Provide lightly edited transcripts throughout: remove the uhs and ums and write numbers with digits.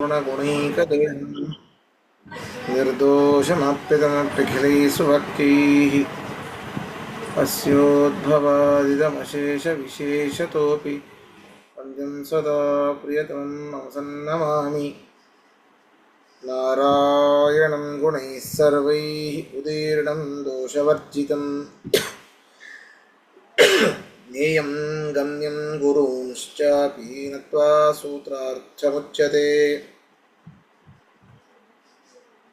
निर्गुणगुणैकदेहं निर्दोषमाप्यतमप्रखिलैः भक्तिः अस्योद्भवादिदमशेषविशेषतोऽपि वन्द्यं सदा प्रियतमं नमसन्नमामि नारायणं गुणैः सर्वैः उदीर्णं दोषवर्जितं ज्ञेयं गम्यं गुरूंश्चापि नत्वा सूत्रार्थमुच्यते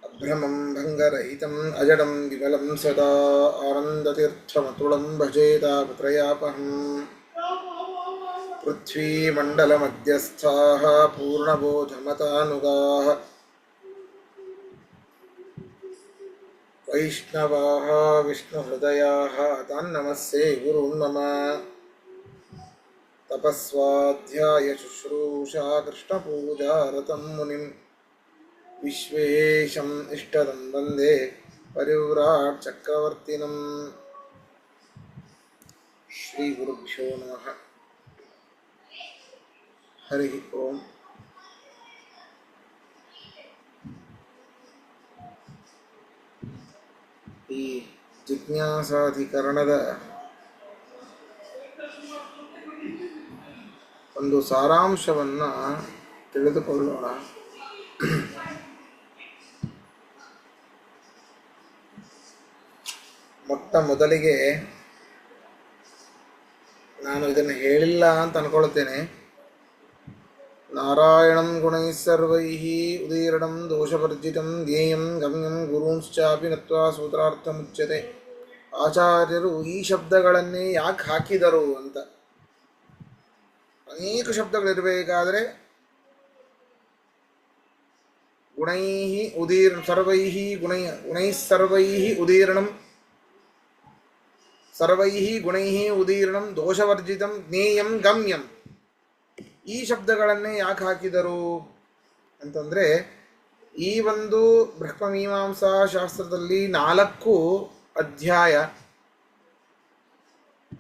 अभ्रमं भङ्गरहितम् अजडं विमलं सदा आनन्दतीर्थमतुलं भजे तापत्रयापहम् पृथ्वीमण्डलमध्यस्थाः पूर्णबोधमतानुगाः वैष्णवाः विष्णुहृदयाः तान् नमस्ये गुरून् मम तपस्वाध्यायशुश्रूषा कृष्णपूजारतं मुनिं विश्वेशम् इष्टदं वन्दे परिव्राट् चक्रवर्तिनं श्रीगुरुभ्यो नमः हरि ओम. ಈ ಜಿಜ್ಞಾಸಾಧಿಕರಣದ ಒಂದು ಸಾರಾಂಶವನ್ನು ತಿಳಿದುಕೊಳ್ಳೋಣ. ಮೊಟ್ಟ ಮೊದಲಿಗೆ ನಾನು ಇದನ್ನು ಹೇಳಿಲ್ಲ ಅಂತ ಅನ್ಕೊಳ್ತೇನೆ. ನಾರಾಯಣಂ ಗುಣೈಃ ಸರ್ವೈಃ ಉದೀರ್ಣಂ ದೋಷವರ್ಜಿತಂ ಜ್ಞೇಯಂ ಗಮ್ಯಂ ಗುರುಂಶ್ಚಾಪಿ ನತ್ವಾ ಸೂತ್ರಾರ್ಥಮುಚ್ಯತೆ. ಆಚಾರ್ಯರು ಈ ಶಬ್ದಗಳನ್ನೇ ಯಾಕೆ ಹಾಕಿದರು ಅಂತ. ಅನೇಕ ಶಬ್ದಗಳಿರಬೇಕಾದರೆ ಗುಣೈಃ ಸರ್ವೈಃ ಗುಣೈಃ ಸರ್ವೈಃ ಉದೀರ್ಣಂ ಸರ್ವೈಃ ಗುಣೈಃ ಉದೀರ್ಣಂ ದೋಷವರ್ಜಿತಂ ಜ್ಞೇಯಂ ಗಮ್ಯಂ. ಈ ಶಬ್ದಗಳನ್ನೇ ಯಾಕೆ ಹಾಕಿದರು ಅಂತಂದರೆ, ಈ ಒಂದು ಬ್ರಹ್ಮಮೀಮಾಂಸಾ ಶಾಸ್ತ್ರದಲ್ಲಿ 4 ಅಧ್ಯಾಯ,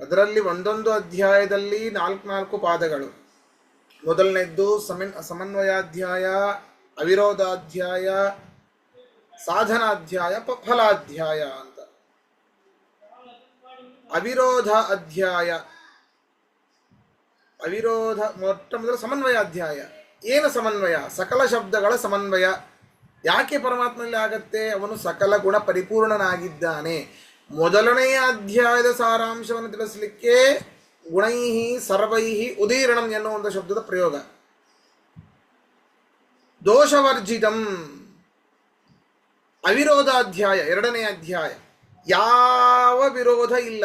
ಅದರಲ್ಲಿ ಒಂದೊಂದು ಅಧ್ಯಾಯದಲ್ಲಿ 4 ಪಾದಗಳು. ಮೊದಲನೇದ್ದು ಸಮನ್ವಯಾಧ್ಯಾಯ, ಅವಿರೋಧಾಧ್ಯಾಯ, ಸಾಧನಾಧ್ಯಾಯ, ಫಲಾಧ್ಯಾಯ ಅಂತ. ಮೊಟ್ಟ ಮೊದಲು ಸಮನ್ವಯಾಧ್ಯಾಯ. ಏನು ಸಮನ್ವಯ? ಸಕಲ ಶಬ್ದಗಳ ಸಮನ್ವಯ. ಯಾಕೆ ಪರಮಾತ್ಮನಲ್ಲಿ ಆಗತ್ತೆ? ಅವನು ಸಕಲ ಗುಣ ಪರಿಪೂರ್ಣನಾಗಿದ್ದಾನೆ. ಮೊದಲನೆಯ ಅಧ್ಯಾಯದ ಸಾರಾಂಶವನ್ನು ತಿಳಿಸಲಿಕ್ಕೆ ಗುಣೈಹಿ ಸರ್ವೈಹಿ ಉದೀರ್ಣಂ ಎನ್ನುವಂಥ ಶಬ್ದದ ಪ್ರಯೋಗ. ದೋಷವರ್ಜಿತಂ ಅವಿರೋಧಾಧ್ಯಾಯ, 2ನೇ ಅಧ್ಯಾಯ. ಯಾವ ವಿರೋಧ ಇಲ್ಲ.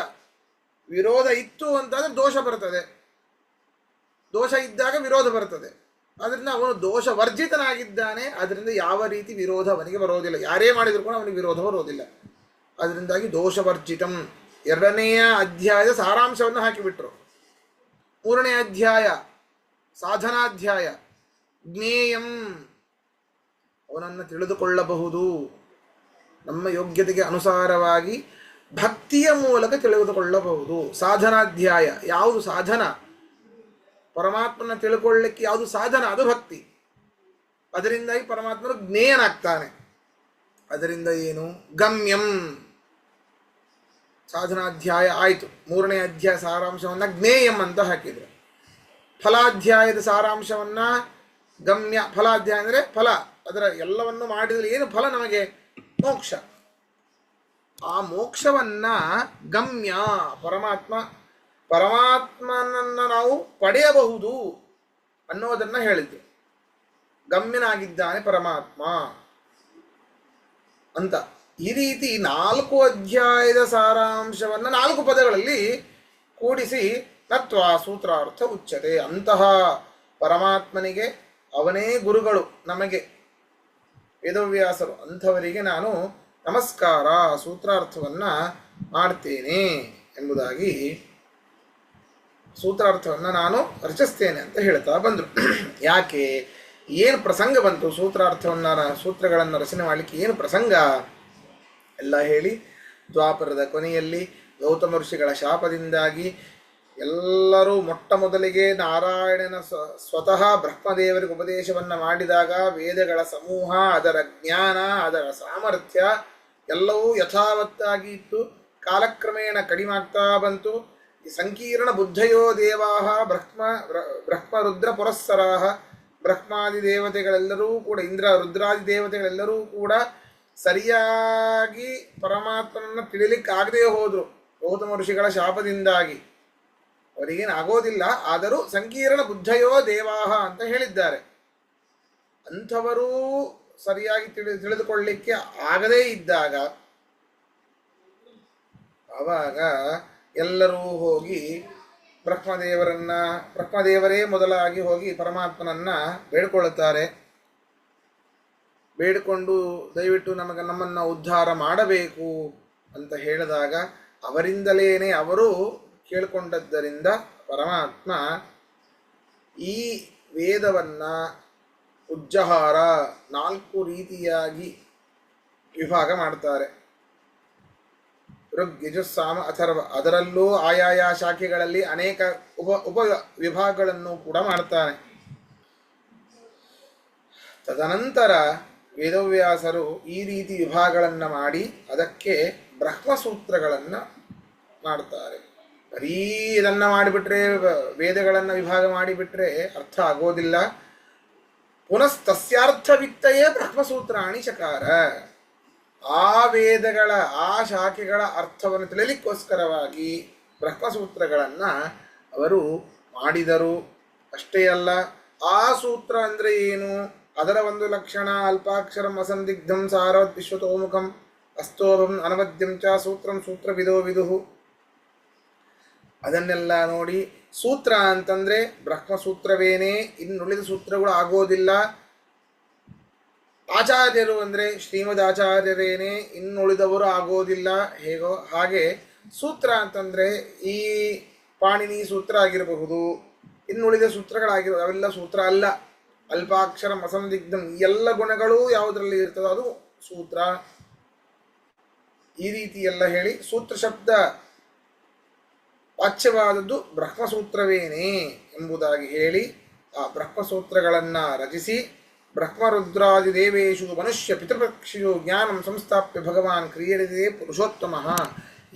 ವಿರೋಧ ಇತ್ತು ಅಂತಂದ್ರೆ ದೋಷ ಬರ್ತದೆ, ದೋಷ ಇದ್ದಾಗ ವಿರೋಧ ಬರ್ತದೆ. ಅದರಿಂದ ಅವನು ದೋಷವರ್ಜಿತನಾಗಿದ್ದಾನೆ. ಅದರಿಂದ ಯಾವ ರೀತಿ ವಿರೋಧ ಅವನಿಗೆ ಬರೋದಿಲ್ಲ. ಯಾರೇ ಮಾಡಿದ್ರು ಕೂಡ ಅವನಿಗೆ ವಿರೋಧ ಬರೋದಿಲ್ಲ. ಅದರಿಂದಾಗಿ ದೋಷವರ್ಜಿತಂ 2ನೆಯ ಅಧ್ಯಾಯದ ಸಾರಾಂಶವನ್ನು ಹಾಕಿಬಿಟ್ರು. 3ನೇ ಅಧ್ಯಾಯ ಸಾಧನಾಧ್ಯಾಯ. ಜ್ಞೇಯಂ, ಅವನನ್ನು ತಿಳಿದುಕೊಳ್ಳಬಹುದು. ನಮ್ಮ ಯೋಗ್ಯತೆಗೆ ಅನುಸಾರವಾಗಿ ಭಕ್ತಿಯ ಮೂಲಕ ತಿಳಿದುಕೊಳ್ಳಬಹುದು. ಸಾಧನಾಧ್ಯಾಯ. ಯಾವುದು ಸಾಧನ? ಪರಮಾತ್ಮನ ತಿಳ್ಕೊಳ್ಳಿಕ್ಕೆ ಯಾವುದು ಸಾಧನ? ಅದು ಭಕ್ತಿ. ಅದರಿಂದಾಗಿ ಪರಮಾತ್ಮನು ಜ್ಞೇಯನಾಗ್ತಾನೆ. ಅದರಿಂದ ಏನು? ಗಮ್ಯಂ. ಸಾಧನಾಧ್ಯಾಯ ಆಯಿತು. 3ನೇ ಅಧ್ಯಾಯ ಸಾರಾಂಶವನ್ನು ಜ್ಞೇಯಂ ಅಂತ ಹಾಕಿದ್ರು. ಫಲಾಧ್ಯಾಯದ ಸಾರಾಂಶವನ್ನು ಗಮ್ಯ. ಫಲಾಧ್ಯಾಯ ಅಂದರೆ ಫಲ. ಅದರ ಎಲ್ಲವನ್ನು ಮಾಡಿದರೆ ಏನು ಫಲ? ನಮಗೆ ಮೋಕ್ಷ. ಆ ಮೋಕ್ಷವನ್ನ ಗಮ್ಯ, ಪರಮಾತ್ಮನನ್ನು ನಾವು ಪಡೆಯಬಹುದು ಅನ್ನೋದನ್ನು ಹೇಳಿದ್ದೆ. ಗಮ್ಯನಾಗಿದ್ದಾನೆ ಪರಮಾತ್ಮ ಅಂತ. ಈ ರೀತಿ 4 ಅಧ್ಯಾಯದ ಸಾರಾಂಶವನ್ನು 4 ಪದಗಳಲ್ಲಿ ಕೂಡಿಸಿ ನತ್ವಾ ಸೂತ್ರಾರ್ಥ ಉಚ್ಯತೆ. ಅಂತಹ ಪರಮಾತ್ಮನಿಗೆ ಅವನೇ ಗುರುಗಳು. ನಮಗೆ ವೇದವ್ಯಾಸರು. ಅಂಥವರಿಗೆ ನಾನು ನಮಸ್ಕಾರ, ಸೂತ್ರಾರ್ಥವನ್ನು ಮಾಡ್ತೇನೆ ಎಂಬುದಾಗಿ, ಸೂತ್ರಾರ್ಥವನ್ನು ನಾನು ರಚಿಸ್ತೇನೆ ಅಂತ ಹೇಳ್ತಾ ಬಂದರು. ಯಾಕೆ? ಏನು ಪ್ರಸಂಗ ಬಂತು? ಸೂತ್ರಗಳನ್ನು ರಚನೆ ಮಾಡಲಿಕ್ಕೆ ಏನು ಪ್ರಸಂಗ ಎಲ್ಲ ಹೇಳಿ, ದ್ವಾಪರದ ಕೊನೆಯಲ್ಲಿ ಗೌತಮ ಋಷಿಗಳ ಶಾಪದಿಂದಾಗಿ ಎಲ್ಲರೂ ಮೊಟ್ಟ ಮೊದಲಿಗೆ ನಾರಾಯಣನ ಸ್ವತಃ ಬ್ರಹ್ಮದೇವರಿಗೆ ಉಪದೇಶವನ್ನು ಮಾಡಿದಾಗ ವೇದಗಳ ಸಮೂಹ, ಅದರ ಜ್ಞಾನ, ಅದರ ಸಾಮರ್ಥ್ಯ ಎಲ್ಲವೂ ಯಥಾವತ್ತಾಗಿ ಇತ್ತು. ಕಾಲಕ್ರಮೇಣ ಕಡಿಮಾಗ್ತಾ ಬಂತು. ಈ ಸಂಕೀರ್ಣ ಬುದ್ಧಯೋ ದೇವಾಹ ಬ್ರಹ್ಮರುದ್ರ ಪುರಸ್ಸರಾಹ, ಬ್ರಹ್ಮಾದಿ ದೇವತೆಗಳೆಲ್ಲರೂ ಕೂಡ, ಇಂದ್ರ ರುದ್ರಾದಿ ದೇವತೆಗಳೆಲ್ಲರೂ ಕೂಡ ಸರಿಯಾಗಿ ಪರಮಾತ್ಮನನ್ನು ತಿಳಿಲಿಕ್ಕಾಗದೇ ಹೋದರು ಗೌತಮ ಋಷಿಗಳ ಶಾಪದಿಂದಾಗಿ. ಅವರಿಗೇನು ಆಗೋದಿಲ್ಲ, ಆದರೂ ಸಂಕೀರ್ಣ ಬುದ್ಧಯೋ ದೇವಾಹ ಅಂತ ಹೇಳಿದ್ದಾರೆ. ಅಂಥವರೂ ಸರಿಯಾಗಿ ತಿಳಿದುಕೊಳ್ಳಲಿಕ್ಕೆ ಆಗದೇ ಇದ್ದಾಗ ಆವಾಗ ಎಲ್ಲರೂ ಹೋಗಿ ಬ್ರಹ್ಮದೇವರೇ ಮೊದಲಾಗಿ ಹೋಗಿ ಪರಮಾತ್ಮನನ್ನ ಬೇಡ್ಕೊಳ್ಳುತ್ತಾರೆ. ಬೇಡಿಕೊಂಡು ದಯವಿಟ್ಟು ನಮ್ಮನ್ನು ಉದ್ಧಾರ ಮಾಡಬೇಕು ಅಂತ ಹೇಳಿದಾಗ ಅವರಿಂದಲೇನೆ ಅವರು ಕೇಳಿಕೊಂಡದ್ದರಿಂದ ಪರಮಾತ್ಮ ಈ ವೇದವನ್ನು ಉಜ್ಜಹಾರ 4 ರೀತಿಯಾಗಿ ವಿಭಾಗ ಮಾಡ್ತಾರೆ. ಋಗ್, ಯಜುಸ್, ಸಾಮ, ಅಥರ್ವ. ಅದರಲ್ಲೂ ಆಯಾಯ ಶಾಖೆಗಳಲ್ಲಿ ಅನೇಕ ಉಪ ವಿಭಾಗಗಳನ್ನು ಕೂಡ ಮಾಡ್ತಾನೆ. ತದನಂತರ ವೇದವ್ಯಾಸರು ಈ ರೀತಿ ವಿಭಾಗಗಳನ್ನು ಮಾಡಿ ಅದಕ್ಕೆ ಬ್ರಹ್ಮಸೂತ್ರಗಳನ್ನು ಮಾಡ್ತಾರೆ. ಬರೀ ಇದನ್ನು ಮಾಡಿಬಿಟ್ರೆ, ವೇದಗಳನ್ನು ವಿಭಾಗ ಮಾಡಿಬಿಟ್ರೆ ಅರ್ಥ ಆಗೋದಿಲ್ಲ. ಪುನಸ್ತಸ್ಯಾರ್ಥವಿತ್ತಯೇ ಬ್ರಹ್ಮಸೂತ್ರಾಣಿ ಚಕಾರ. ಆ ವೇದಗಳ ಆ ಶಾಖೆಗಳ ಅರ್ಥವನ್ನು ತಿಳಿಲಿಕ್ಕೋಸ್ಕರವಾಗಿ ಬ್ರಹ್ಮಸೂತ್ರಗಳನ್ನು ಅವರು ಮಾಡಿದರು. ಅಷ್ಟೇ ಅಲ್ಲ, ಆ ಸೂತ್ರ ಅಂದರೆ ಏನು, ಅದರ ಒಂದು ಲಕ್ಷಣ ಅಲ್ಪಾಕ್ಷರಂ ಅಸಂದಿಗ್ಧಂ ಸಾರವತ್ ವಿಶ್ವತೋಮುಖಂ ಅಸ್ತೋಭಂ ಅನವದ್ಯಂ ಚ ಸೂತ್ರಂ ಸೂತ್ರವಿದೋ ವಿದುಹು. ಅದನ್ನೆಲ್ಲ ನೋಡಿ ಸೂತ್ರ ಅಂತಂದರೆ ಬ್ರಹ್ಮಸೂತ್ರವೇನೇ, ಇನ್ನುಳಿದ ಸೂತ್ರಗಳು ಆಗೋದಿಲ್ಲ. ಆಚಾರ್ಯರು ಅಂದರೆ ಶ್ರೀಮದ್ ಆಚಾರ್ಯರೇನೇ, ಇನ್ನುಳಿದವರು ಆಗೋದಿಲ್ಲ. ಹೇಗೋ ಹಾಗೆ ಸೂತ್ರ ಅಂತಂದರೆ ಈ ಪಾಣಿನಿ ಸೂತ್ರ ಆಗಿರಬಹುದು, ಇನ್ನುಳಿದ ಸೂತ್ರಗಳಾಗಿರೋದು ಅವೆಲ್ಲ ಸೂತ್ರ ಅಲ್ಲ. ಅಲ್ಪಾಕ್ಷರಂ ಅಸಂದಿಗ್ಧಂ, ಎಲ್ಲ ಗುಣಗಳು ಯಾವುದರಲ್ಲಿ ಇರ್ತದೋ ಅದು ಸೂತ್ರ. ಈ ರೀತಿ ಎಲ್ಲ ಹೇಳಿ ಸೂತ್ರ ಶಬ್ದ ವಾಚ್ಯವಾದದ್ದು ಬ್ರಹ್ಮಸೂತ್ರವೇನೇ ಎಂಬುದಾಗಿ ಹೇಳಿ ಆ ಬ್ರಹ್ಮಸೂತ್ರಗಳನ್ನು ರಚಿಸಿ ಬ್ರಹ್ಮರುದ್ರಾದಿ ದೇವೇಶು ಮನುಷ್ಯ ಪಿತೃಪಕ್ಷಿಯು ಜ್ಞಾನಂ ಸಂಸ್ಥಾಪ್ಯ ಭಗವಾನ್ ಕ್ರಿಯತೆ ಪುರುಷೋತ್ತಮ.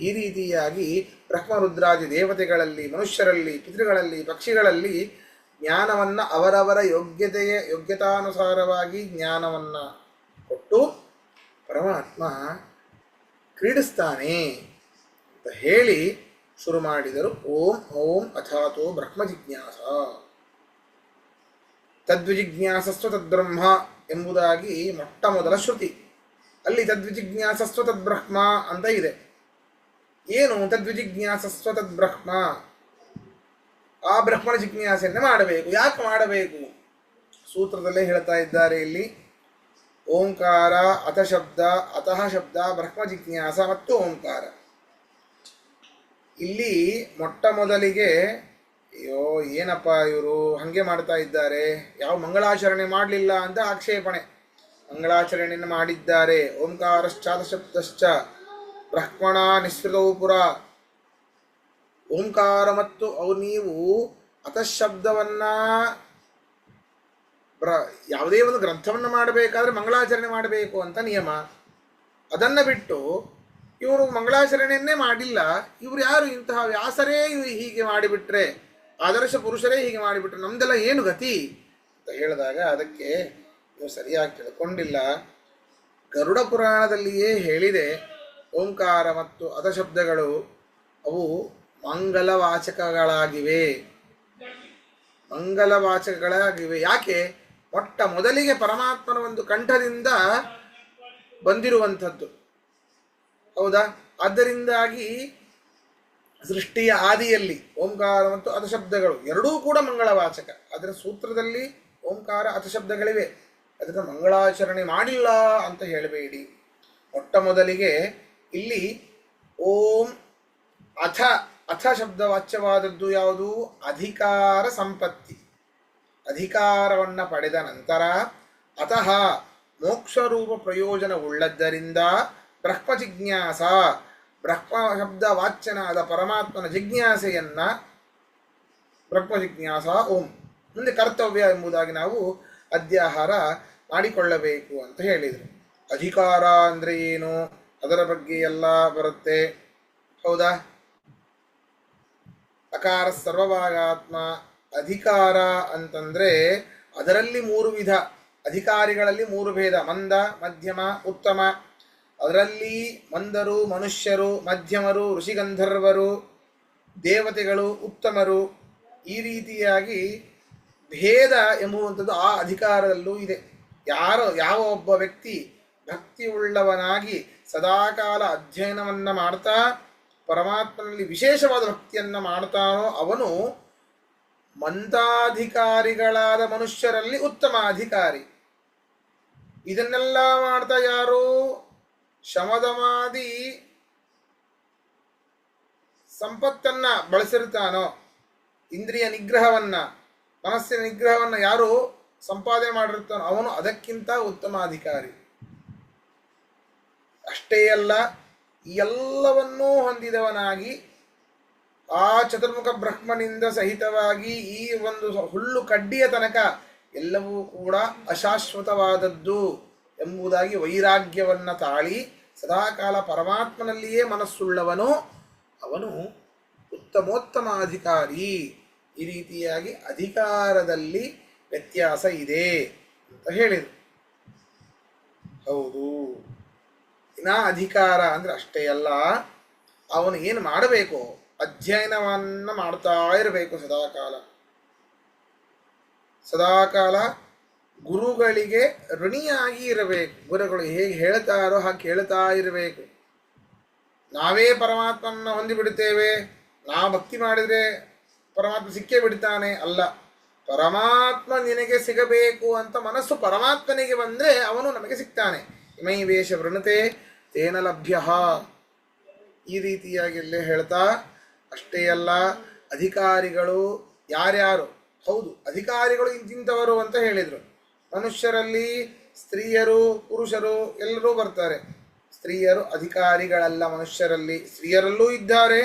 ಈ ರೀತಿಯಾಗಿ ಬ್ರಹ್ಮರುದ್ರಾದಿ ದೇವತೆಗಳಲ್ಲಿ, ಮನುಷ್ಯರಲ್ಲಿ, ಪಿತೃಗಳಲ್ಲಿ, ಪಕ್ಷಿಗಳಲ್ಲಿ ಜ್ಞಾನವನ್ನು ಅವರವರ ಯೋಗ್ಯತಾನುಸಾರವಾಗಿ ಜ್ಞಾನವನ್ನು ಕೊಟ್ಟು ಪರಮಾತ್ಮ ಕ್ರೀಡಿಸ್ತಾನೆ ಅಂತ ಹೇಳಿ ಶುರು ಮಾಡಿದರು. ಓಂ ಓಂ ಅಥಾತೋ ಬ್ರಹ್ಮ ಜಿಜ್ಞಾಸ ತದ್ವಿಜಿಜ್ಞಾಸಸ್ವ ತದ್ಬ್ರಹ್ಮ ಎಂಬುದಾಗಿ ಮೊಟ್ಟ ಮೊದಲ ಶ್ರುತಿ. ಅಲ್ಲಿ ತದ್ವಿಜಿಜ್ಞಾಸಸ್ವ ತದ್ಬ್ರಹ್ಮ ಅಂತ ಇದೆ. ಏನು ತದ್ವಿಜಿಜ್ಞಾಸಸ್ವ ತದ್ಬ್ರಹ್ಮ? ಆ ಬ್ರಹ್ಮನ ಜಿಜ್ಞಾಸೆಯನ್ನು ಮಾಡಬೇಕು. ಯಾಕೆ ಮಾಡಬೇಕು? ಸೂತ್ರದಲ್ಲೇ ಹೇಳ್ತಾ ಇದ್ದಾರೆ. ಇಲ್ಲಿ ಓಂಕಾರ, ಅತಃ ಶಬ್ದ, ಬ್ರಹ್ಮ ಜಿಜ್ಞಾಸ ಮತ್ತು ಓಂಕಾರ. ಇಲ್ಲಿ ಮೊಟ್ಟ ಮೊದಲಿಗೆ ಅಯ್ಯೋ ಏನಪ್ಪ ಇವರು ಹಾಗೆ ಮಾಡ್ತಾ ಇದ್ದಾರೆ, ಯಾವ ಮಂಗಳಾಚರಣೆ ಮಾಡಲಿಲ್ಲ ಅಂತ ಆಕ್ಷೇಪಣೆ. ಮಂಗಳಾಚರಣೆಯನ್ನು ಮಾಡಿದ್ದಾರೆ. ಓಂಕಾರಶ್ಚಾತಶಬ್ದಶ್ಚ ಬ್ರಹ್ಮಣ ನಿಸ್ಸೃತೌ ಪುರ. ಓಂಕಾರ ಮತ್ತು ನೀವು ಅತಃಶಬ್ದವನ್ನು ಯಾವುದೇ ಒಂದು ಗ್ರಂಥವನ್ನು ಮಾಡಬೇಕಾದ್ರೆ ಮಂಗಳಾಚರಣೆ ಮಾಡಬೇಕು ಅಂತ ನಿಯಮ. ಅದನ್ನು ಬಿಟ್ಟು ಇವರು ಮಂಗಳಾಚರಣೆಯನ್ನೇ ಮಾಡಿಲ್ಲ. ಇವರು ಯಾರು? ಇಂತಹ ವ್ಯಾಸರೇ ಹೀಗೆ ಮಾಡಿಬಿಟ್ರೆ, ಆದರ್ಶ ಪುರುಷರೇ ಹೀಗೆ ಮಾಡಿಬಿಟ್ರೆ ನಮ್ದೆಲ್ಲ ಏನು ಗತಿ ಅಂತ ಹೇಳಿದಾಗ ಅದಕ್ಕೆ ನೀವು ಸರಿಯಾಗಿ ತಿಳ್ಕೊಂಡಿಲ್ಲ. ಗರುಡ ಪುರಾಣದಲ್ಲಿಯೇ ಹೇಳಿದೆ, ಓಂಕಾರ ಮತ್ತು ಅತಃಶಬ್ದಗಳು ಅವು ಮಂಗಲವಾಚಕಗಳಾಗಿವೆ. ಯಾಕೆ? ಮೊಟ್ಟ ಮೊದಲಿಗೆ ಪರಮಾತ್ಮನ ಒಂದು ಕಂಠದಿಂದ ಬಂದಿರುವಂಥದ್ದು. ಹೌದಾ? ಆದ್ದರಿಂದಾಗಿ ಸೃಷ್ಟಿಯ ಆದಿಯಲ್ಲಿ ಓಂಕಾರ ಮತ್ತು ಅತಃಶಬ್ದಗಳು ಎರಡೂ ಕೂಡ ಮಂಗಳವಾಚಕ. ಅದರ ಸೂತ್ರದಲ್ಲಿ ಓಂಕಾರ ಅತಃಶಬ್ದಗಳಿವೆ. ಅದನ್ನು ಮಂಗಳಾಚರಣೆ ಮಾಡಿಲ್ಲ ಅಂತ ಹೇಳಬೇಡಿ. ಮೊಟ್ಟ ಮೊದಲಿಗೆ ಇಲ್ಲಿ ಓಂ ಅಥ ಶಬ್ದ ವಾಚ್ಯವಾದದ್ದು ಯಾವುದು? ಅಧಿಕಾರ ಸಂಪತ್ತಿ. ಅಧಿಕಾರವನ್ನು ಪಡೆದ ನಂತರ ಅತಃ ಮೋಕ್ಷರೂಪ ಪ್ರಯೋಜನವುಳ್ಳದ್ದರಿಂದ ಬ್ರಹ್ಮ ಜಿಜ್ಞಾಸ, ಬ್ರಹ್ಮ ಶಬ್ದ ವಾಚ್ಯನಾದ ಪರಮಾತ್ಮನ ಜಿಜ್ಞಾಸೆಯನ್ನು ಬ್ರಹ್ಮ ಜಿಜ್ಞಾಸ ಓಂ. ಮುಂದೆ ಕರ್ತವ್ಯ ಎಂಬುದಾಗಿ ನಾವು ಅಧ್ಯಾಹಾರ ಮಾಡಿಕೊಳ್ಳಬೇಕು ಅಂತ ಹೇಳಿದರು. ಅಧಿಕಾರ ಅಂದರೆ ಏನು, ಅದರ ಬಗ್ಗೆ ಎಲ್ಲ ಬರುತ್ತೆ, ಹೌದಾ? ಅಕಾರ ಸರ್ವಭಾಗಾತ್ಮ. ಅಧಿಕಾರ ಅಂತಂದರೆ ಅದರಲ್ಲಿ ಮೂರು ವಿಧ, ಅಧಿಕಾರಿಗಳಲ್ಲಿ ಮೂರು ಭೇದ, ಮಂದ, ಮಧ್ಯಮ, ಉತ್ತಮ. ಅದರಲ್ಲಿ ಮಂದರು ಮನುಷ್ಯರು, ಮಧ್ಯಮರು ಋಷಿಗಂಧರ್ವರು, ದೇವತೆಗಳು, ಉತ್ತಮರು. ಈ ರೀತಿಯಾಗಿ ಭೇದ ಎಂಬುವಂಥದ್ದು ಆ ಅಧಿಕಾರದಲ್ಲೂ ಇದೆ. ಯಾವ ಒಬ್ಬ ವ್ಯಕ್ತಿ ಭಕ್ತಿಯುಳ್ಳವನಾಗಿ ಸದಾಕಾಲ ಅಧ್ಯಯನವನ್ನು ಮಾಡ್ತಾ ಪರಮಾತ್ಮನಲ್ಲಿ ವಿಶೇಷವಾದ ಭಕ್ತಿಯನ್ನು ಮಾಡ್ತಾನೋ ಅವನು ಮಂದಾಧಿಕಾರಿಗಳಾದ ಮನುಷ್ಯರಲ್ಲಿ ಉತ್ತಮ ಅಧಿಕಾರಿ. ಇದನ್ನೆಲ್ಲ ಮಾಡ್ತಾ ಯಾರು ಶಮದಮಾದಿ ಸಂಪತ್ತನ್ನ ಬಳಸಿರ್ತಾನೋ, ಇಂದ್ರಿಯ ನಿಗ್ರಹವನ್ನ, ಮನಸ್ಸಿನ ನಿಗ್ರಹವನ್ನು ಯಾರು ಸಂಪಾದನೆ ಮಾಡಿರ್ತಾನೋ ಅವನು ಅದಕ್ಕಿಂತ ಉತ್ತಮ ಅಧಿಕಾರಿ. ಅಷ್ಟೇ ಅಲ್ಲ, ಎಲ್ಲವನ್ನೂ ಹೊಂದಿದವನಾಗಿ ಆ ಚತುರ್ಮುಖ ಬ್ರಹ್ಮನಿಂದ ಸಹಿತವಾಗಿ ಈ ಒಂದು ಹುಲ್ಲು ಕಡ್ಡಿಯ ತನಕ ಎಲ್ಲವೂ ಕೂಡ ಅಶಾಶ್ವತವಾದದ್ದು ಎಂಬುದಾಗಿ ವೈರಾಗ್ಯವನ್ನು ತಾಳಿ ಸದಾಕಾಲ ಪರಮಾತ್ಮನಲ್ಲಿಯೇ ಮನಸ್ಸುಳ್ಳವನು ಅವನು ಉತ್ತಮೋತ್ತಮ ಅಧಿಕಾರಿ. ಈ ರೀತಿಯಾಗಿ ಅಧಿಕಾರದಲ್ಲಿ ವ್ಯತ್ಯಾಸ ಇದೆ ಅಂತ ಹೇಳಿದರು. ಹೌದು, ಇನ್ನ ಅಧಿಕಾರ ಅಂದರೆ ಅಷ್ಟೇ ಅಲ್ಲ, ಅವನು ಏನು ಮಾಡಬೇಕು, ಅಧ್ಯಯನವನ್ನು ಮಾಡ್ತಾ ಇರಬೇಕು ಸದಾಕಾಲ ಗುರುಗಳಿಗೆ ಋಣಿಯಾಗಿ ಇರಬೇಕು. ಗುರುಗಳು ಹೇಗೆ ಹೇಳ್ತಾರೋ ಹಾಗೆ ಕೇಳ್ತಾ ಇರಬೇಕು. ನಾವೇ ಪರಮಾತ್ಮನ ಹೊಂದಿಬಿಡುತ್ತೇವೆ, ನಾವು ಭಕ್ತಿ ಮಾಡಿದರೆ ಪರಮಾತ್ಮ ಸಿಕ್ಕೇ ಬಿಡ್ತಾನೆ, ಅಲ್ಲ. ಪರಮಾತ್ಮ ನಿನಗೆ ಸಿಗಬೇಕು ಅಂತ ಮನಸ್ಸು ಪರಮಾತ್ಮನಿಗೆ ಬಂದರೆ ಅವನು ನಮಗೆ ಸಿಗ್ತಾನೆ. ಇಮೈ ವೇಷ ವೃಣತೆ ತೇನ ಲಭ್ಯ. ಈ ರೀತಿಯಾಗಿ ಇಲ್ಲೇ ಹೇಳ್ತಾ, ಅಷ್ಟೇ ಅಲ್ಲ, ಅಧಿಕಾರಿಗಳು ಯಾರ್ಯಾರು, ಹೌದು ಅಧಿಕಾರಿಗಳು ಇಂತಿಂಥವರು ಅಂತ ಹೇಳಿದರು. ಮನುಷ್ಯರಲ್ಲಿ ಸ್ತ್ರೀಯರು ಪುರುಷರು ಎಲ್ಲರೂ ಬರ್ತಾರೆ. ಸ್ತ್ರೀಯರು ಅಧಿಕಾರಿಗಳಲ್ಲ, ಮನುಷ್ಯರಲ್ಲಿ ಸ್ತ್ರೀಯರಲ್ಲೂ ಇದ್ದಾರೆ,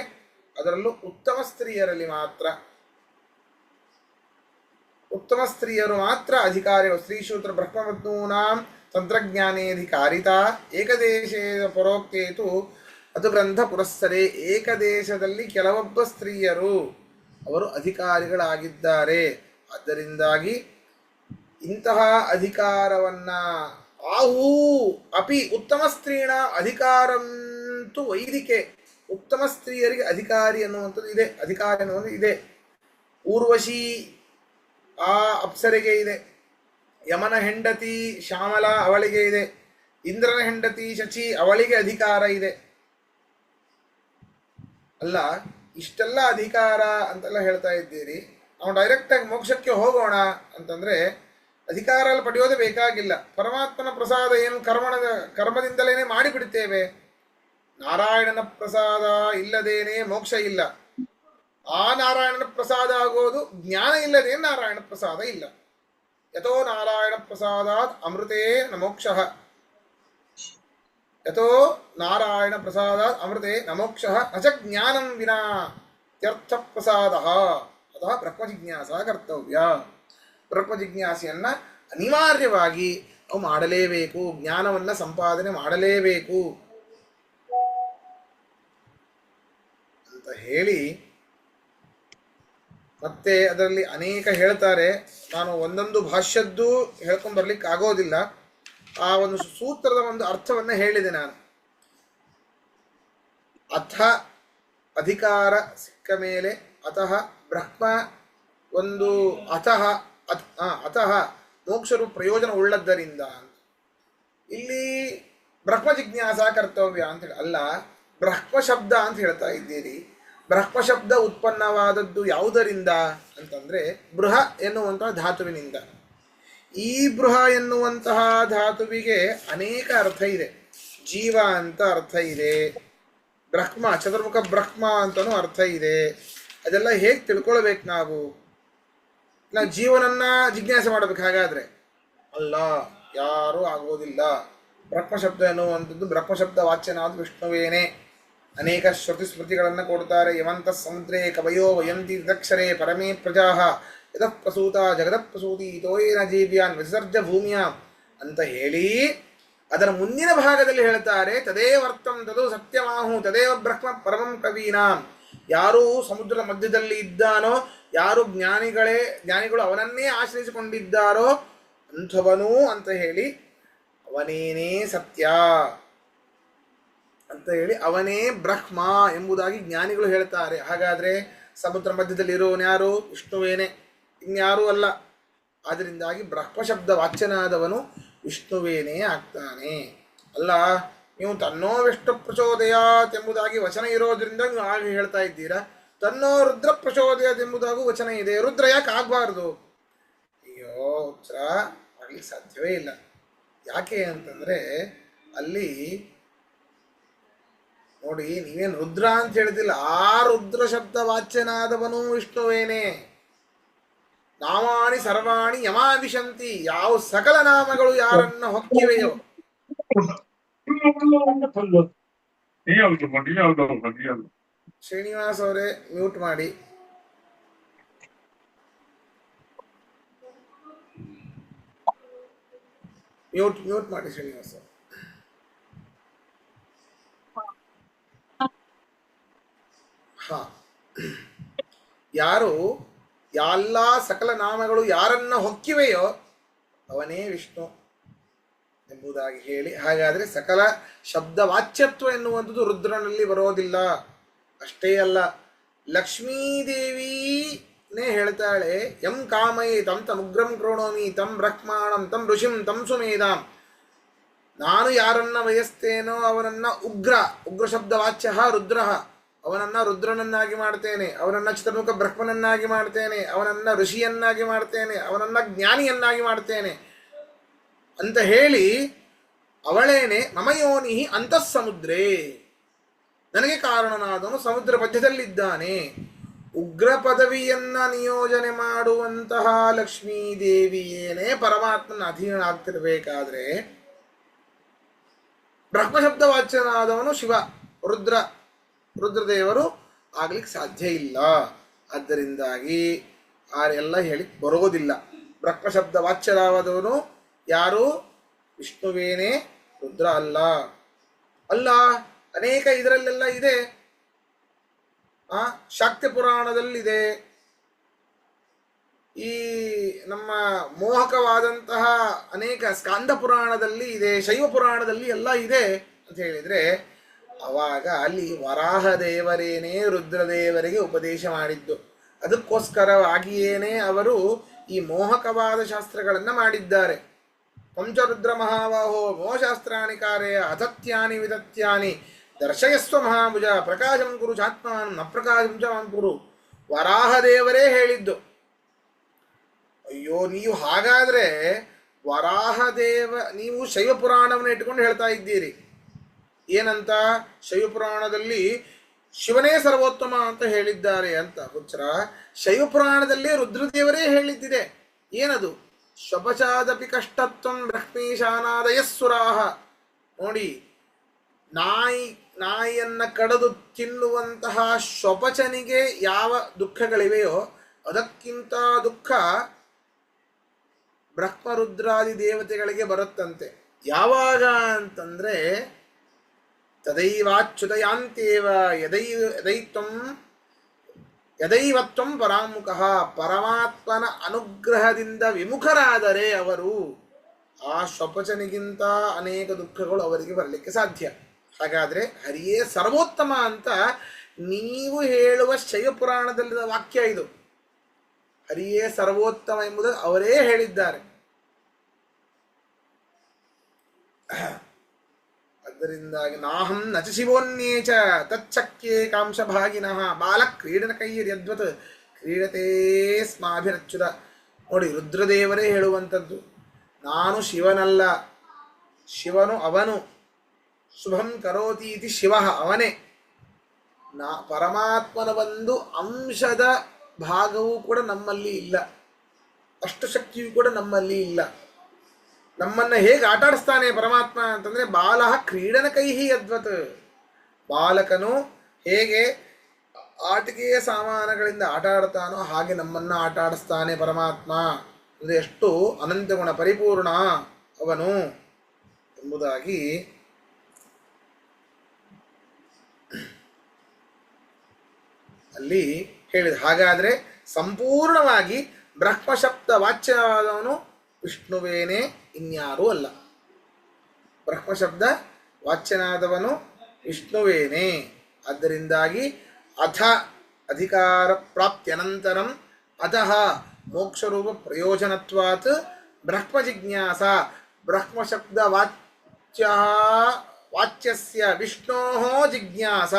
ಅದರಲ್ಲೂ ಉತ್ತಮ ಸ್ತ್ರೀಯರಲ್ಲಿ ಮಾತ್ರ, ಉತ್ತಮ ಸ್ತ್ರೀಯರು ಮಾತ್ರ ಅಧಿಕಾರಿಗಳು. ಸ್ತ್ರೀಶೂತ್ರ ಬ್ರಹ್ಮವತ್ನೂನಾಂ ತಂತ್ರಜ್ಞಾನೇಧಿಕಾರಿತ ಏಕದೇಶೇ ಪರೋಕ್ತೇತು ಅದು ಗ್ರಂಥ ಪುರಸ್ಸರೆ. ಏಕದೇಶದಲ್ಲಿ ಕೆಲವೊಬ್ಬ ಸ್ತ್ರೀಯರು ಅವರು ಅಧಿಕಾರಿಗಳಾಗಿದ್ದಾರೆ. ಆದ್ದರಿಂದಾಗಿ ಇಂತಹ ಅಧಿಕಾರವನ್ನ ಆಹೂ ಅಪಿ ಉತ್ತಮ ಸ್ತ್ರೀಣ ಅಧಿಕಾರಂತು ವೈದಿಕೆ. ಉತ್ತಮ ಸ್ತ್ರೀಯರಿಗೆ ಅಧಿಕಾರಿ ಅನ್ನುವಂಥದ್ದು ಇದೆ, ಅಧಿಕಾರ ಅನ್ನುವಂಥದ್ದು ಇದೆ. ಊರ್ವಶಿ ಆ ಅಪ್ಸರೆಗೆ ಇದೆ, ಯಮನ ಹೆಂಡತಿ ಶ್ಯಾಮಲ ಅವಳಿಗೆ ಇದೆ, ಇಂದ್ರನ ಹೆಂಡತಿ ಶಚಿ ಅವಳಿಗೆ ಅಧಿಕಾರ ಇದೆ. ಅಲ್ಲ, ಇಷ್ಟೆಲ್ಲ ಅಧಿಕಾರ ಅಂತೆಲ್ಲ ಹೇಳ್ತಾ ಇದ್ದೀರಿ, ನಾವು ಡೈರೆಕ್ಟಾಗಿ ಮೋಕ್ಷಕ್ಕೆ ಹೋಗೋಣ ಅಂತಂದರೆ ಅಧಿಕಾರ ಎಲ್ಲ ಪಡೆಯೋದೇ ಬೇಕಾಗಿಲ್ಲ. ಪರಮಾತ್ಮನ ಪ್ರಸಾದ ಏನು ಕರ್ಮದಿಂದಲೇ ಮಾಡಿಬಿಡ್ತೇವೆ. ನಾರಾಯಣನ ಪ್ರಸಾದ ಇಲ್ಲದೇನೆ ಮೋಕ್ಷ ಇಲ್ಲ. ಆ ನಾರಾಯಣನ ಪ್ರಸಾದ ಆಗೋದು ಜ್ಞಾನ ಇಲ್ಲದೇ ನಾರಾಯಣ ಪ್ರಸಾದ ಇಲ್ಲ. ಯಥೋ ನಾರಾಯಣ ಪ್ರಸಾದಾತ್ ಅಮೃತೇ ನ ಮೋಕ್ಷಃ, ಯಥೋ ನಾರಾಯಣ ಪ್ರಸಾದಾತ್ ಅಮೃತೇ ನ ಮೋಕ್ಷಃ ನ ಚ ಜ್ಞಾನಂ ವಿನಾ ತ್ಯರ್ಥ ಪ್ರಸಾದಃ. ಅತಃ ಬ್ರಹ್ಮಜಿಜ್ಞಾಸ ಕರ್ತವ್ಯ. ಬ್ರಹ್ಮಜಿಜ್ಞಾಸೆಯನ್ನು ಅನಿವಾರ್ಯವಾಗಿ ನಾವು ಮಾಡಲೇಬೇಕು, ಜ್ಞಾನವನ್ನು ಸಂಪಾದನೆ ಮಾಡಲೇಬೇಕು ಅಂತ ಹೇಳಿ, ಮತ್ತೆ ಅದರಲ್ಲಿ ಅನೇಕ ಹೇಳ್ತಾರೆ. ನಾನು ಒಂದೊಂದು ಭಾಷ್ಯದ್ದು ಹೇಳ್ಕೊಂಡ್ಬರ್ಲಿಕ್ಕೆ ಆಗೋದಿಲ್ಲ. ಆ ಒಂದು ಸೂತ್ರದ ಒಂದು ಅರ್ಥವನ್ನು ಹೇಳಿದೆ ನಾನು. ಅಥ ಅಧಿಕಾರ ಸಿಕ್ಕ ಮೇಲೆ ಅತಃ ಬ್ರಹ್ಮ ಒಂದು ಅತಃ ಮೋಕ್ಷರು ಪ್ರಯೋಜನ ಉಳ್ಳದ್ದರಿಂದ ಇಲ್ಲಿ ಬ್ರಹ್ಮ ಜಿಜ್ಞಾಸ ಕರ್ತವ್ಯ ಅಂತ ಹೇಳಿ ಅಲ್ಲ, ಬ್ರಹ್ಮ ಶಬ್ದ ಅಂತ ಹೇಳ್ತಾ ಇದ್ದೀರಿ. ಬ್ರಹ್ಮ ಶಬ್ದ ಉತ್ಪನ್ನವಾದದ್ದು ಯಾವುದರಿಂದ ಅಂತಂದರೆ ಬೃಹ ಎನ್ನುವಂತಹ ಧಾತುವಿನಿಂದ. ಈ ಬೃಹ ಎನ್ನುವಂತಹ ಧಾತುವಿಗೆ ಅನೇಕ ಅರ್ಥ ಇದೆ. ಜೀವ ಅಂತ ಅರ್ಥ ಇದೆ, ಬ್ರಹ್ಮ ಚತುರ್ಮುಖ ಬ್ರಹ್ಮ ಅಂತಲೂ ಅರ್ಥ ಇದೆ. ಅದೆಲ್ಲ ಹೇಗೆ ತಿಳ್ಕೊಳ್ಬೇಕು ನಾವು ಜೀವನನ್ನ ಜಿಜ್ಞಾಸೆ ಮಾಡಬೇಕು. ಹಾಗಾದರೆ ಅಲ್ಲ, ಯಾರೂ ಆಗೋದಿಲ್ಲ. ಬ್ರಹ್ಮಶಬ್ದ ಎನ್ನುವಂಥದ್ದು ಬ್ರಹ್ಮಶಬ್ದ ವಾಚ್ಯನಾದ ವಿಷ್ಣುವೇನೆ. ಅನೇಕ ಶ್ರುತಿ ಸ್ಮೃತಿಗಳನ್ನು ಕೊಡ್ತಾರೆ. ಯವಂತ ಸಮುದ್ರೇ ಕವಯೋ ವಯಂತಿ ದಕ್ಷರೇ ಪರಮೇ ಪ್ರಜಾ ಯದಃ ಪ್ರಸೂತ ಜಗದಃ ಪ್ರಸೂತಿ ತೋಯೇನ ಜೀವ್ಯಾನ್ ವಿಸರ್ಜ ಭೂಮಿಯ ಅಂತ ಹೇಳಿ ಅದರ ಮುಂದಿನ ಭಾಗದಲ್ಲಿ ಹೇಳ್ತಾರೆ, ತದೇವರ್ತಂ ತದು ಸತ್ಯಮಾಹು ತದೇವ ಬ್ರಹ್ಮ ಪರಮಂ ಕವೀನಾಂ. ಯಾರು ಸಮುದ್ರದ ಮಧ್ಯದಲ್ಲಿ ಇದ್ದಾನೋ, ಯಾರು ಜ್ಞಾನಿಗಳು ಅವನನ್ನೇ ಆಶ್ರಯಿಸಿಕೊಂಡಿದ್ದಾರೋ ಅಂಥವನು ಅಂತ ಹೇಳಿ ಅವನೇನೇ ಸತ್ಯ ಅಂತ ಹೇಳಿ ಅವನೇ ಬ್ರಹ್ಮ ಎಂಬುದಾಗಿ ಜ್ಞಾನಿಗಳು ಹೇಳ್ತಾರೆ. ಹಾಗಾದರೆ ಸಮುದ್ರ ಮಧ್ಯದಲ್ಲಿ ಇರೋನು ಯಾರು? ವಿಷ್ಣುವೇನೆ, ಇನ್ಯಾರೂ ಅಲ್ಲ. ಆದ್ದರಿಂದಾಗಿ ಬ್ರಹ್ಮ ಶಬ್ದ ವಾಚ್ಯನಾದವನು ವಿಷ್ಣುವೇನೇ ಆಗ್ತಾನೆ. ಅಲ್ಲ, ನೀವು ತನ್ನೋ ವಿಷ್ಣು ಪ್ರಚೋದಯಾತ್ ಎಂಬುದಾಗಿ ವಚನ ಇರೋದ್ರಿಂದ ನೀವು ಹಾಗೆ ಹೇಳ್ತಾ ಇದ್ದೀರಾ, ತನ್ನೋ ರುದ್ರ ಪ್ರಚೋದಯಾತ್ ಎಂಬುದಾಗೂ ವಚನ ಇದೆ, ರುದ್ರ ಯಾಕೆ ಆಗಬಾರ್ದು? ಅಯ್ಯೋ ಉತ್ತರ ಆಗಲಿಕ್ಕೆ ಸಾಧ್ಯವೇ ಇಲ್ಲ. ಯಾಕೆ ಅಂತಂದರೆ ಅಲ್ಲಿ ನೋಡಿ, ನೀವೇನು ರುದ್ರ ಅಂತ ಹೇಳಿದಿಲ್ಲ, ಆ ರುದ್ರ ಶಬ್ದ ವಾಚ್ಯನಾದವನು ವಿಷ್ಣುವೇನೆ. ನಾಮಾನಿ ಸರ್ವಾಣಿ ಯಮಾವಿಶಂತಿ, ಯಾವ ಸಕಲ ನಾಮಗಳು ಯಾರನ್ನ ಹೊಕ್ಕಿವೆಯೋ. ಶ್ರೀನಿವಾಸ್ ಅವರೇ ಮ್ಯೂಟ್ ಮಾಡಿ. ಮ್ಯೂಟ್ ಮಾಡಿ ಶ್ರೀನಿವಾಸ್. ಹಾ, ಯಾರು ಎಲ್ಲ ಸಕಲ ನಾಮಗಳು ಯಾರನ್ನ ಹೊಕ್ಕಿವೆಯೋ ಅವನೇ ವಿಷ್ಣು ಎಂಬುದಾಗಿ ಹೇಳಿ, ಹಾಗಾದರೆ ಸಕಲ ಶಬ್ದ ವಾಚ್ಯತ್ವ ಎನ್ನುವಂಥದ್ದು ರುದ್ರನಲ್ಲಿ ಬರೋದಿಲ್ಲ. ಅಷ್ಟೇ ಅಲ್ಲ, ಲಕ್ಷ್ಮೀದೇವಿನೇ ಹೇಳ್ತಾಳೆ, ಯಂ ಕಾಮೈ ತಂ ತಮುಗ್ರಂ ಕ್ರೋಣೋಮಿ ತಂ ಬ್ರಹ್ಮಾಣಂ ತಂ ಋಷಿಂ ತಂ ಸುಮೇಧಾಂ. ನಾನು ಯಾರನ್ನ ವಯಸ್ತೇನೋ ಅವನನ್ನ ಉಗ್ರ ಶಬ್ದ ವಾಚ್ಯ ರುದ್ರ, ಅವನನ್ನ ರುದ್ರನನ್ನಾಗಿ ಮಾಡ್ತೇನೆ, ಅವನನ್ನ ಚತುರ್ಮುಖ ಬ್ರಹ್ಮನನ್ನಾಗಿ ಮಾಡ್ತೇನೆ, ಅವನನ್ನ ಋಷಿಯನ್ನಾಗಿ ಮಾಡ್ತೇನೆ, ಅವನನ್ನ ಜ್ಞಾನಿಯನ್ನಾಗಿ ಮಾಡ್ತೇನೆ ಅಂತ ಹೇಳಿ ಅವಳೇನೆ ಮಮಯೋನಿ ಅಂತಃ ಸಮುದ್ರೇ, ನನಗೆ ಕಾರಣನಾದವನು ಸಮುದ್ರ ಮಧ್ಯದಲ್ಲಿದ್ದಾನೆ. ಉಗ್ರ ಪದವಿಯನ್ನ ನಿಯೋಜನೆ ಮಾಡುವಂತಹ ಲಕ್ಷ್ಮೀದೇವಿಯೇನೇ ಪರಮಾತ್ಮನ ಅಧೀನ ಆಗ್ತಿರ್ಬೇಕಾದ್ರೆ ಬ್ರಹ್ಮಶಬ್ದ ವಾಚ್ಯನಾದವನು ಶಿವ ರುದ್ರದೇವರು ಆಗ್ಲಿಕ್ಕೆ ಸಾಧ್ಯ ಇಲ್ಲ. ಆದ್ದರಿಂದಾಗಿ ಆರೆಲ್ಲ ಹೇಳಿ ಬರೋದಿಲ್ಲ. ಬ್ರಹ್ಮಶಬ್ದ ವಾಚ್ಯರಾದವನು ಯಾರು? ವಿಷ್ಣುವೇನೇ, ರುದ್ರ ಅಲ್ಲ. ಅನೇಕ ಇದರಲ್ಲೆಲ್ಲ ಇದೆ. ಶಾಕ್ತ ಪುರಾಣದಲ್ಲಿದೆ, ಈ ನಮ್ಮ ಮೋಹಕವಾದಂತಹ ಅನೇಕ ಸ್ಕಾಂದ ಪುರಾಣದಲ್ಲಿ ಇದೆ, ಶೈವ ಪುರಾಣದಲ್ಲಿ ಎಲ್ಲ ಇದೆ ಅಂತ ಹೇಳಿದರೆ, ಅವಾಗ ಅಲ್ಲಿ ವರಾಹ ದೇವರೇನೇ ರುದ್ರದೇವರಿಗೆ ಉಪದೇಶ ಮಾಡಿದ್ದು. ಅದಕ್ಕೋಸ್ಕರವಾಗಿಯೇನೇ ಅವರು ಈ ಮೋಹಕವಾದ ಶಾಸ್ತ್ರಗಳನ್ನು ಮಾಡಿದ್ದಾರೆ. ಪಂಚರುದ್ರ ಮಹಾವಾಹೋ ಮೋಶಾಸ್ತ್ರಾಣಿ ಕಾರ್ಯ ಅತತ್ಯಾನಿ ವಿದತ್ಯಾನಿ ದರ್ಶಯಸ್ವ ಮಹಾಭುಜ ಪ್ರಕಾಶಂ ಕುರು ಚಾತ್ಮಾನ್ ನ ಪ್ರಕಾಶಂ ಚ ಮಾಂ ಕುರು. ವರಾಹದೇವರೇ ಹೇಳಿದ್ದು. ಅಯ್ಯೋ, ನೀವು ಹಾಗಾದ್ರೆ ನೀವು ಶೈವ ಪುರಾಣವನ್ನು ಇಟ್ಟುಕೊಂಡು ಹೇಳ್ತಾ ಇದ್ದೀರಿ. ಏನಂತ? ಶೈವ ಪುರಾಣದಲ್ಲಿ ಶಿವನೇ ಸರ್ವೋತ್ತಮ ಅಂತ ಹೇಳಿದ್ದಾರೆ ಅಂತ. ಹುಚ್ಚರ, ಶೈವ ಪುರಾಣದಲ್ಲಿ ರುದ್ರದೇವರೇ ಹೇಳಿದ್ದಿದೆ. ಏನದು? ಶ್ವಪಚಾದಪಿ ಕಷ್ಟತ್ವಂ ಬ್ರಹ್ಮೀಶಾನಾದಯಸ್ಸುರಾಹ. ನೋಡಿ, ನಾಯಿಯನ್ನ ಕಡದು ತಿನ್ನುವಂತಹ ಶ್ವಪಚನಿಗೆ ಯಾವ ದುಃಖಗಳಿವೆಯೋ ಅದಕ್ಕಿಂತ ದುಃಖ ಬ್ರಹ್ಮರುದ್ರಾದಿ ದೇವತೆಗಳಿಗೆ ಬರುತ್ತಂತೆ. ಯಾವಾಗ ಅಂತಂದ್ರೆ ತದೈವಾಚ್ಯುತಯಾಂತೇವ ಯದೈವತ್ವಂ ಪರಾಮುಖ. ಪರಮಾತ್ಮನ ಅನುಗ್ರಹದಿಂದ ವಿಮುಖರಾದರೆ ಅವರು ಆ ಶ್ವಪಚನಿಗಿಂತ ಅನೇಕ ದುಃಖಗಳು ಅವರಿಗೆ ಬರಲಿಕ್ಕೆ ಸಾಧ್ಯ. ಹಾಗಾದರೆ ಹರಿಯೇ ಸರ್ವೋತ್ತಮ ಅಂತ ನೀವು ಹೇಳುವ ಶೈವ ಪುರಾಣದಲ್ಲಿನ ವಾಕ್ಯ ಇದು. ಹರಿಯೇ ಸರ್ವೋತ್ತಮ ಎಂಬುದು ಅವರೇ ಹೇಳಿದ್ದಾರೆ. ಅದರಿಂದಾಗಿ ನಾಹಂ ನಚ ಶಿವೋನ್ಯೇಚ ತಚ್ಚಕ್ಯೇ ಕಾಂಶಭಾಗಿನಃ ಬಾಲ ಕ್ರೀಡನ ಕೈಯದ್ವತ್ ಕ್ರೀಡತೇ ಸ್ಮಾಭಿರಚ್ಯುತ. ನೋಡಿ, ರುದ್ರದೇವರೇ ಹೇಳುವಂಥದ್ದು, ನಾನು ಶಿವನಲ್ಲ, ಶಿವನು ಅವನು. ಶುಭಂ ಕರೋತಿ ಇತಿ ಶಿವ, ಅವನೇ. ಪರಮಾತ್ಮನ ಒಂದು ಅಂಶದ ಭಾಗವೂ ಕೂಡ ನಮ್ಮಲ್ಲಿ ಇಲ್ಲ, ಅಷ್ಟು ಶಕ್ತಿಯೂ ಕೂಡ ನಮ್ಮಲ್ಲಿ ಇಲ್ಲ. ನಮ್ಮನ್ನು ಹೇಗೆ ಆಟಾಡಿಸ್ತಾನೆ ಪರಮಾತ್ಮ ಅಂತಂದರೆ ಬಾಲಃ ಕ್ರೀಡನ ಕೈಹಿ ಅದ್ವತ್. ಬಾಲಕನು ಹೇಗೆ ಆಟಿಕೆಯ ಸಾಮಾನುಗಳಿಂದ ಆಟ ಆಡ್ತಾನೋ ಹಾಗೆ ನಮ್ಮನ್ನು ಆಟ ಆಡಿಸ್ತಾನೆ ಪರಮಾತ್ಮ. ಅಂದರೆ ಎಷ್ಟು ಅನಂತ ಗುಣ ಪರಿಪೂರ್ಣ ಅವನು ಎಂಬುದಾಗಿ ಅಲ್ಲಿ ಹೇಳಿದ. ಹಾಗಾದರೆ ಸಂಪೂರ್ಣವಾಗಿ ಬ್ರಹ್ಮಶಬ್ದ ವಾಚ್ಯನಾದವನು ವಿಷ್ಣುವೇನೇ, ಇನ್ಯಾರೂ ಅಲ್ಲ. ಬ್ರಹ್ಮಶಬ್ದ ವಾಚ್ಯನಾದವನು ವಿಷ್ಣುವೇನೇ. ಆದ್ದರಿಂದಾಗಿ ಅಥ ಅಧಿಕಾರ ಪ್ರಾಪ್ತ್ಯನಂತರಂ ಅತಃ ಮೋಕ್ಷರೂಪ ಪ್ರಯೋಜನತ್ವಾತ್ ಬ್ರಹ್ಮ ಜಿಜ್ಞಾಸ ಬ್ರಹ್ಮಶಬ್ದ ವಾಚ್ಯಸ್ಯ ವಿಷ್ಣೋ ಜಿಜ್ಞಾಸ.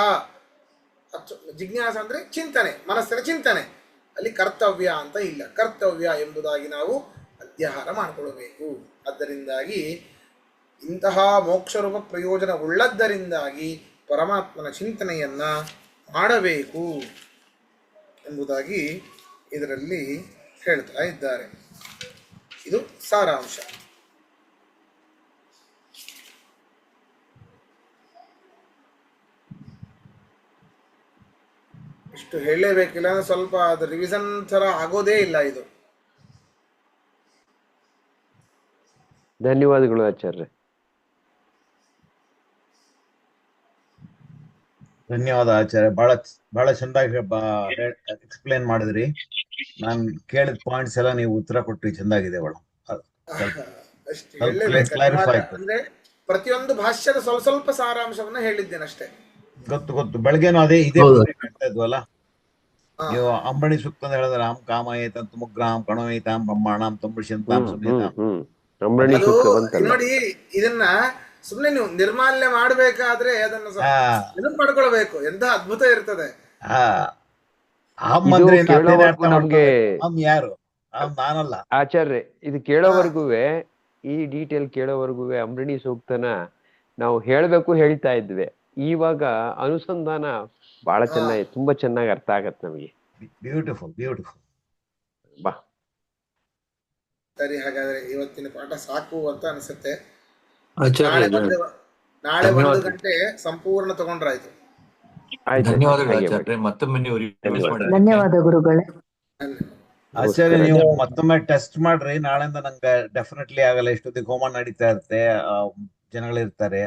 ಜಿಜ್ಞಾಸ ಅಂದರೆ ಚಿಂತನೆ, ಮನಸ್ಸಿನ ಚಿಂತನೆ. ಅಲ್ಲಿ ಕರ್ತವ್ಯ ಅಂತ ಇಲ್ಲ, ಕರ್ತವ್ಯ ಎಂಬುದಾಗಿ ನಾವು ಅಧ್ಯಾಹಾರ ಮಾಡಿಕೊಳ್ಳಬೇಕು. ಆದ್ದರಿಂದಾಗಿ ಇಂತಹ ಮೋಕ್ಷರೂಪ ಪ್ರಯೋಜನ ಉಳ್ಳದ್ದರಿಂದಾಗಿ ಪರಮಾತ್ಮನ ಚಿಂತನೆಯನ್ನು ಮಾಡಬೇಕು ಎಂಬುದಾಗಿ ಇದರಲ್ಲಿ ಹೇಳ್ತಾ ಇದ್ದಾರೆ. ಇದು ಸಾರಾಂಶ. ಇಷ್ಟು ಹೇಳಲೇಬೇಕಿಲ್ಲ, ಸ್ವಲ್ಪ ಅದು ರಿವಿಷನ್ ಥರ ಆಗೋದೇ ಇಲ್ಲ ಇದು. ಧನ್ಯವಾದಗಳು ಆಚಾರ್ಯ. ಧನ್ಯವಾದ ಆಚಾರ್ಯ. ಬಹಳ ಚಂದಾಗಿ ಎಕ್ಸ್ಪ್ಲೇನ್ ಮಾಡಿದ್ರಿ. ನಾನು ಕೇಳಿದ ಪಾಯಿಂಟ್ಸ್ ಎಲ್ಲ ನೀವು ಉತ್ತರ ಕೊಟ್ರಿ, ಚಂದಾಗಿದೆ. ಅಂದ್ರೆ ಪ್ರತಿಯೊಂದು ಭಾಷ್ಯದ ಸ್ವಲ್ಪ ಸ್ವಲ್ಪ ಸಾರಾಂಶವನ್ನ ಹೇಳಿದ್ದೇನೆ ಅಷ್ಟೇ. ಗೊತ್ತು. ಬೆಳಗ್ಗೆನು ಇದೇ ಹೇಳ್ತಾ ಇದ್ವಲ್ಲ ನೀವು. ಅಂಬಣಿ ಸೂಕ್ತ ಅಂತ ಹೇಳಿದ್ರೆ ರಾಮ್ ಕಾಮಯೇತಂತ ಮುಗ್ರಾಮ್ ಕಣೋಯಿತಾಂ ಬ್ರಹ್ಮಾಣಾಂ ತಂಬುಷಂತಾಂ ಸುಮೇತಾಂ. ನೋಡಿ, ಇದನ್ನ ಸುಮ್ನೆ ನೀವು ನಿರ್ಮಾಲ್ಯ ಮಾಡಬೇಕಾದ್ರೆ ಅದನ್ನ ನೆನಪು ಮಾಡ್ಕೊಳ್ಬೇಕು. ಎಂತ ಅದ್ಭುತ ಇರ್ತದೆ. ನಾನಲ್ಲ ಆಚಾರ್ಯ, ಇದು ಕೇಳೋವರೆಗೂ, ಈ ಡೀಟೇಲ್ ಕೇಳೋವರೆಗೂ ಅಂಬರಣಿ ಸೂಕ್ತನ ನಾವು ಹೇಳ್ತಾ ಇದ್ವಿ. ಇವಾಗ ಅನುಸಂಧಾನ ಬಹಳ ಚೆನ್ನಾಗಿ, ತುಂಬಾ ಚೆನ್ನಾಗಿ ಅರ್ಥ ಆಗತ್ತೆ ನಮಗೆ. ಬ್ಯೂಟಿಫುಲ್. ಬಾ ಸರಿ, ಹಾಗಾದ್ರೆ ಇವತ್ತಿನ ಪಾಠ ಸಾಕು ಅಂತ ಅನಿಸುತ್ತೆ. ನಾಳೆ 1 ಗಂಟೆ ಸಂಪೂರ್ಣ ತಗೊಂಡ್ರಾಯ್ತು. ಧನ್ಯವಾದ ಗುರುಗಳೇ. ಆಚಾರ್ಯ, ನೀವು ಮತ್ತೊಮ್ಮೆ ಟೆಸ್ಟ್ ಮಾಡ್ರಿ. ನಾಳೆಯಿಂದ ನಂಗೆ ಡೆಫಿನೆಟ್ಲಿ ಆಗಲ್ಲ. ಇಷ್ಟೊತ್ತಿಗೆ ಹೋಮ ನಡೀತಾ ಇರುತ್ತೆ, ಜನಗಳಿರ್ತಾರೆ,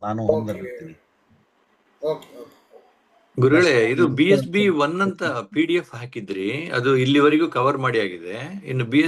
ನಾನು ಹೋಮದಲ್ಲಿರ್ತೀನಿ. ಗುರುಗಳೇ, ಇದು BSB 1 ಅಂತ PDF ಹಾಕಿದ್ರಿ, ಅದು ಇಲ್ಲಿವರೆಗೂ ಕವರ್ ಮಾಡಿ ಆಗಿದೆ. ಇನ್ನು BSB